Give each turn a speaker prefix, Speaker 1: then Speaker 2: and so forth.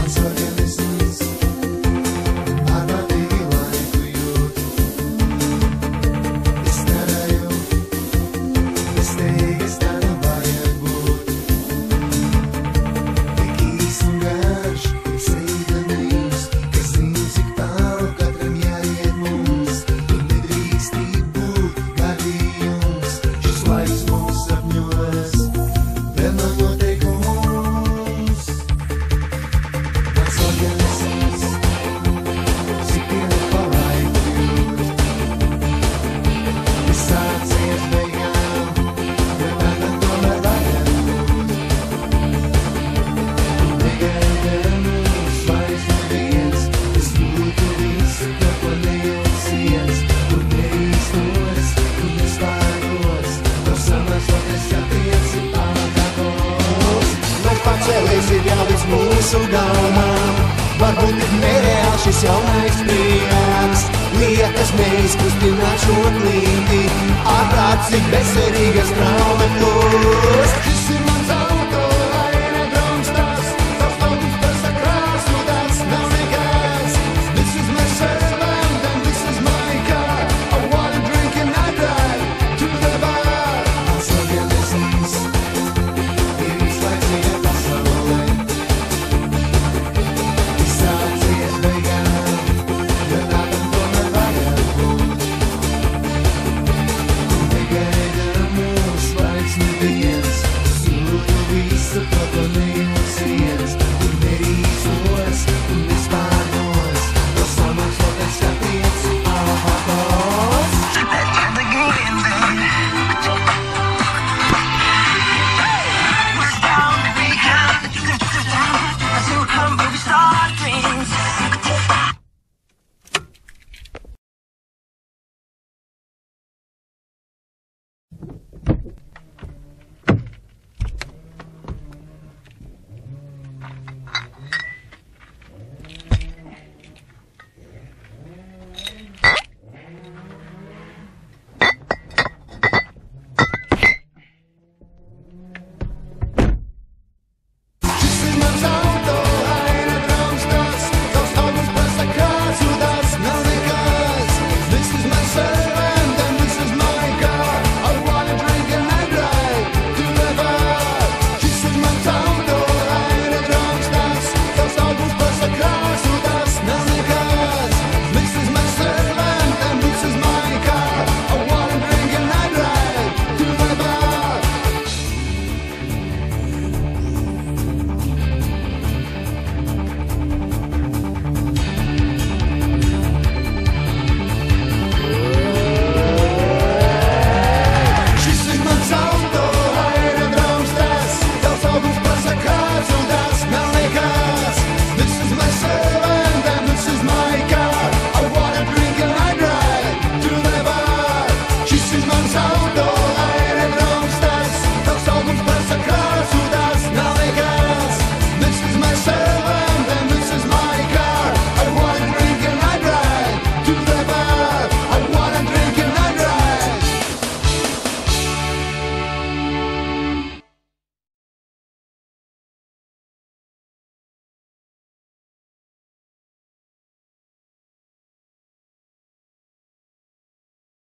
Speaker 1: Mans organisms ārkārtīgi laiku jūt. Es nereju, es teigas tā nevajag būt. Tik īs un garš, tik sīdanījums, kas zina, cik tālu katram jāiet mums. Tur nedrīkstīt būt gadījums, šis laiks mūs sapņos, vēl nav noteikums. Mans organisms sitienu pa laiku jūt. Es sācies beigām, bet tagad tomēr vajag būt. Tu negaidi mūs vairs neviens, es jūtu visu, tā ko nejaucies. Tu neīstos, tu nespēros, tev samažoties attieci pārākos. Vai pacēlies ir jau līdz mūsu galvām, varbūt tik nereāli šis jaunais prieks. Liekas neizkustināt šo klīti, ārprāt cik bezcerīgas traumas. Šis ir